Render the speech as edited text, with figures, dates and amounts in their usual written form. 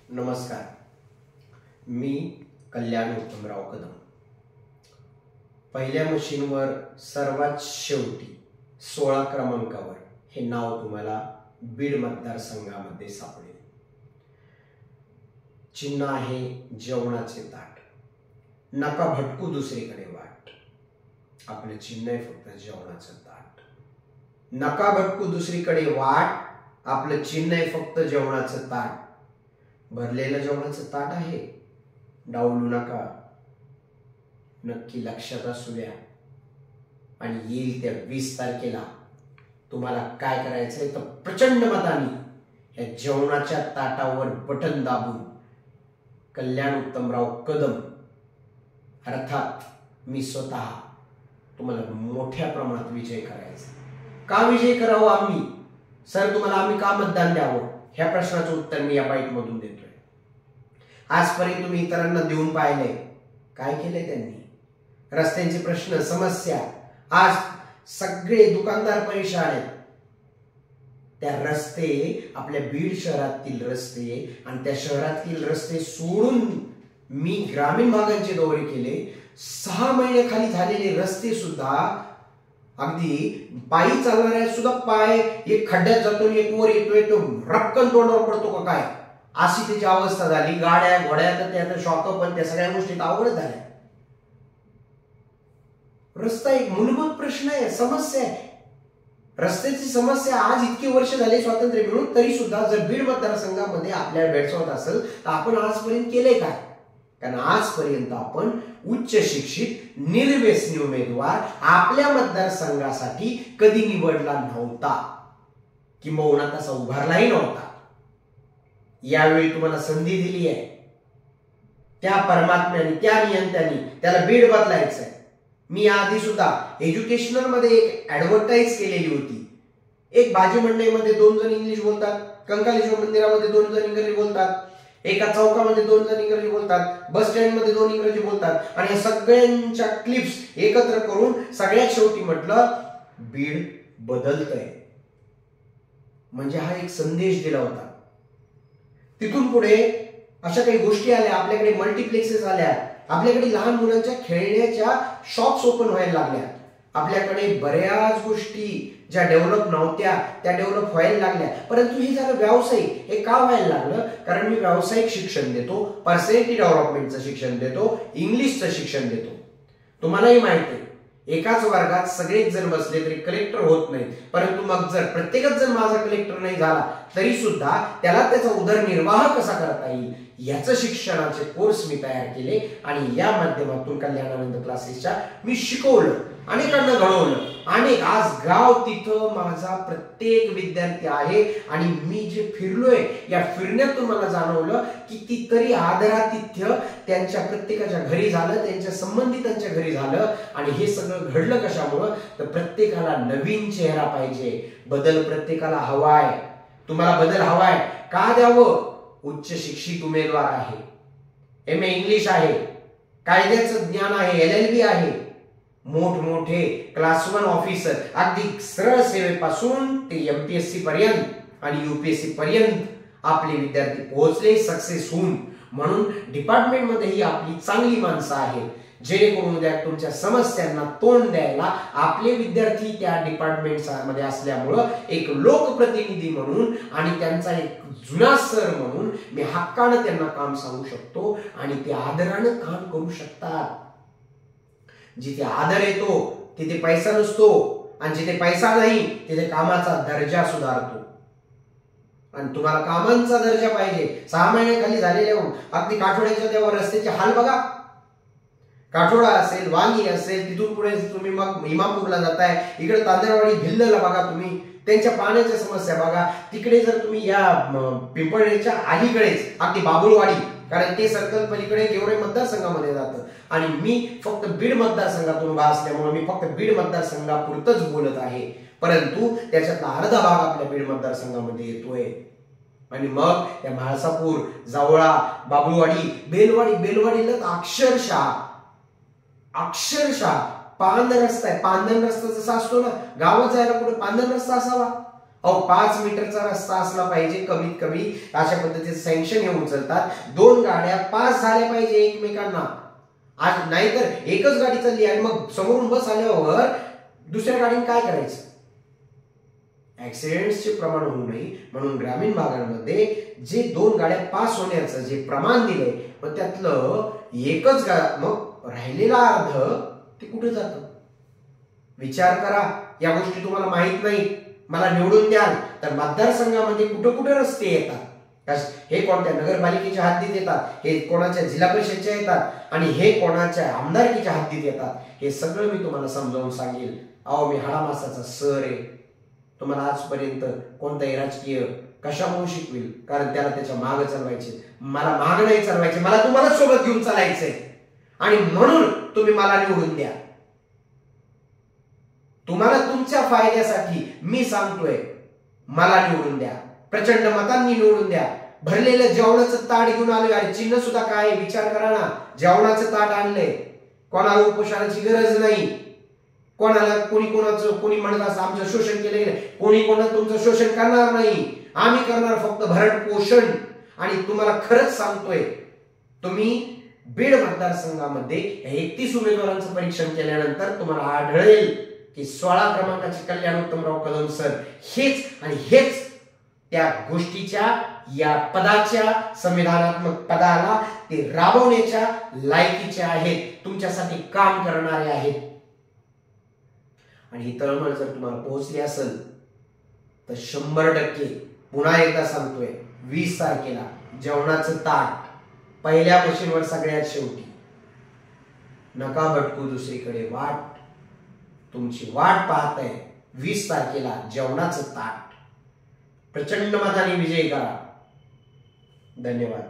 नमस्कार. मी कल्याण उत्तमराव कदम. पहिल्या मशीनवर सर्वात शेवटी 16 क्रमांकावर हे नाव तुम्हाला बीड मतदारसंघामध्ये सापडेल. चिन्ह आहे जेवणाचे ताट. नका भटकू दुसरीकडे वाट. आपलं चिन्ह आहे फक्त जेवणाचं ताट. नका भटकू दुसरीकडे वाट. आपलं चिन्ह आहे फक्त जेवणाचं ताट. भरलेलं जेवणाचं ताट आहे, डावलू नका. नक्की लक्षात असू द्या. आणि येईल त्या 20 तारखेला तुम्हाला काय करायचंय तर प्रचंड मताने या जेवणाच्या ताटावर बटन दाबून कल्याण उत्तमराव कदम अर्थात मी स्वतः तुम्हाला मोठ्या प्रमाणात विजय करायचा. का विजय करावा आम्ही? सर तुम्हाला आम्ही का मतदान द्यावं? ह्या प्रश्नाचं उत्तर मी या बाईट मधून देतोय. आजपर्यंत तुम्ही इतरांना देऊन पाहिले, काय केलंय त्यांनी? रस्त्यांचे प्रश्न, समस्या, आज सगळे दुकानदार परेशान आहेत. त्या रस्ते, आपल्या बीड शहरातील रस्ते आणि त्या शहरातील रस्ते सोडून मी ग्रामीण भागांचे दौरे केले. 6 महिने खाली झालेले रस्ते सुद्धा अगदी पायी चालणाऱ्या सुद्धा पाय एक खड्ड्यात जातो, एक वर येतोय, तो रक्कन तोंडावर पडतो का काय, अशी त्याची अवस्था झाली. गाड्या घोड्या तर त्या शॉक, पण त्या सगळ्या गोष्टी अवघड झाल्या. रस्ता एक मूलभूत प्रश्न आहे, समस्या आहे. रस्त्याची समस्या आज इतकी वर्ष झाले स्वातंत्र्य मिळून तरी सुद्धा जर बीड मतदारसंघामध्ये आपल्याला भेडसावत असेल तर आपण आजपर्यंत केले काय? कारण आजपर्यंत आपण उच्च शिक्षित निर्व्यसनी उमेदवार आपल्या मतदारसंघासाठी कधी निवडला नव्हता, किंबहुना तसा उभारलाही नव्हता. यावेळी तुम्हाला संधी दिली आहे. त्या परमात्म्याने, त्या नियंत्याने त्याला बीड बदलायचंय. मी आधी सुद्धा एज्युकेशनल मध्ये एक ऍडव्हर्टाईज केलेली होती. एक भाजी मंडईमध्ये 2 जण इंग्लिश बोलतात, कंकालेश्वर मंदिरामध्ये 2 जण इंग्रजी बोलतात, एका चौकामध्ये 2 जण इंग्रजी बोलतात, बस स्टँड मध्ये 2 इंग्रजी बोलतात, आणि या सगळ्यांच्या क्लिप्स एकत्र करून सगळ्यात शेवटी म्हटलं बीड बदलतंय. म्हणजे हा एक संदेश दिला होता. तिथून पुढे अशा काही गोष्टी आल्या. आपल्याकडे मल्टिप्लेक्सेस आल्या, आपल्याकडे लहान मुलांच्या खेळण्याच्या शॉप्स ओपन व्हायला लागल्या. आपल्याकडे बऱ्याच गोष्टी ज्या डेव्हलप नव्हत्या त्या डेव्हलप व्हायला लागल्या. परंतु हे झालं व्यावसायिक. हे का व्हायला लागलं? कारण मी व्यावसायिक शिक्षण देतो, पर्सनॅलिटी डेव्हलपमेंटचं शिक्षण देतो, इंग्लिशचं शिक्षण देतो. तुम्हालाही माहिती आहे एकाच वर्गात सगळेच जण बसले तरी कलेक्टर होत नाही. परंतु मग जर प्रत्येकच जण माझा कलेक्टर नाही झाला तरी सुद्धा त्याला त्याचा उदरनिर्वाह कसा करता येईल याचं शिक्षणाचे कोर्स मी तयार केले. आणि या माध्यमातून कल्याणानंद क्लासेसच्या मी शिकवलं, अनेकांना घडवलं. अनेक आज गाव तिथं माझा प्रत्येक विद्यार्थी आहे. आणि मी जे फिरलोय या फिरण्यातून मला जाणवलं कितीतरी आदरातिथ्य त्यांच्या प्रत्येकाच्या घरी झालं, त्यांच्या संबंधितांच्या घरी झालं. आणि हे सगळं घडलं कशामुळं? तर प्रत्येकाला नवीन चेहरा पाहिजे, बदल प्रत्येकाला हवाय. तुम्हाला बदल हवाय का द्यावं? उच्च शिक्षित उमेदवार आहे, MA इंग्लिश आहे, कायद्याचं ज्ञान आहे, LLB आहे, मोठमोठे क्लास 1 ऑफिसर, अगदी सरळ सेवेपासून ते MPSC पर्यंत आणि UPSC पर्यंत आपले विद्यार्थी पोहोचले सक्सेस होऊन. म्हणून डिपार्टमेंट मध्ये ही आपली चांगली माणसं आहेत, जेणेकरून उद्या तुमच्या समस्यांना तोंड द्यायला आपले विद्यार्थी त्या डिपार्टमेंट मध्ये असल्यामुळं एक लोकप्रतिनिधी म्हणून आणि त्यांचा एक जुना सर म्हणून मी हक्कानं त्यांना काम सांगू शकतो आणि ते आदरानं काम करू शकतात. जिथे आदर येतो तिथे पैसा नसतो, आणि जिथे पैसा नाही तिथे कामाचा दर्जा सुधारतो. आणि तुम्हाला कामांचा दर्जा पाहिजे. 6 महिने खाली झालेले अगदी काठोड्याच्या तेव्हा रस्त्याचे हाल बघा. काठोडा असेल, वांगी असेल, तिथून पुढे तुम्ही मग इमामपूरला जाताय, इकडे तांदळवाडी भिल्लला बघा तुम्ही, त्यांच्या पाण्याच्या समस्या बघा. तिकडे जर तुम्ही या पिंपळनेरच्या अलीकडेच अगदी बाबुळवाडी, कारण ते सर्कल पलीकडे गेवराई मतदारसंघामध्ये जातं. आणि मी फक्त बीड मतदारसंघातून उभा असल्यामुळे मी फक्त बीड मतदारसंघापुरतच बोलत आहे. परंतु त्याच्यातला अर्धा भाग आपल्या बीड मतदारसंघामध्ये येतोय. आणि मग त्या म्हाळसापूर, जावळा, बाबुळवाडी, बेलवाडीला अक्षरशः पांदन रस्ता आहे. पांदन रस्ता जसा असतो ना गावात जायला कुठे पांदन रस्ता असावा, 5 मीटरचा रस्ता असला पाहिजे कमीत कमी, अशा पद्धतीचे सँक्शन हे उचलतात. 2 गाड्या पास झाल्या पाहिजे एकमेकांना. आज नाहीतर एकच गाडी चालली आणि मग समोरून बस आल्यावर दुसऱ्या गाडीने काय करायचं? ऍक्सिडेंट्सचे प्रमाण होऊ नये म्हणून ग्रामीण भागांमध्ये जे 2 गाड्या पास होण्याचं जे प्रमाण दिलंय, मग त्यातलं एकच मग राहिलेला अर्ध ते कुठे जातं? विचार करा. या गोष्टी तुम्हाला माहित नाही, मला निवडून द्याल तर मतदारसंघामध्ये कुठं कुठं रस्ते येतात, हे कोणत्या नगरपालिकेच्या हद्दीत येतात, हे कोणाच्या जिल्हा परिषदच्या येतात आणि हे कोणाच्या आमदारकीच्या हद्दीत येतात, हे सगळं मी तुम्हाला समजावून सांगेल. अहो, मी हाडामासाचा सर आहे. तुम्हाला आजपर्यंत कोणताही राजकीय कशामुळे शिकवेल? कारण त्याला त्याच्या मागे चालवायचे, मला माग नाही चालवायचे, मला तुम्हाला सोबत घेऊन चालायचंय. आणि म्हणून तुम्ही मला निवडून द्या. तुम्हाला तुमच्या फायद्यासाठी मी सांगतोय, मला निवडून द्या, प्रचंड मतांनी निवडून द्या. भरलेलं जेवणाचं ताट घेऊन आलोय. आणि चिन्ह सुद्धा काय, विचार करा ना. जेवणाचं ताट आणलंय, कोणाला उपोषणाची गरज नाही. कोणाला कोणी म्हणत असं आमचं शोषण केलं गेलं, कोणी कोणा तुमचं शोषण करणार नाही. आम्ही करणार फक्त भरण पोषण. आणि तुम्हाला खरंच सांगतोय, तुम्ही बीड मतदारसंघामध्ये 31 उमेदवारांचं परीक्षण केल्यानंतर तुम्हाला आढळेल की 16 क्रमांकाचे कल्याण उत्तमराव कदम सर हेच आणि हेच त्या गोष्टीच्या, या पदाच्या, संविधानात्मक पदाला ते राबवण्याच्या लायकीचे आहेत, तुमच्यासाठी काम करणारे आहेत. आणि ही तळमळ जर तुम्हाला पोहोचली असेल तर 100% पुन्हा एकदा सांगतोय, 20 तारखेला जेवणाचं ताट पहिल्या मशीनवर सगळ्यात शेवटी. नका भटकू दुसरीकडे, तुमची वाट पाहत आहे. 20 तारखेला जेवणाचं ताट. प्रचंड मताने विजयी करा. धन्यवाद.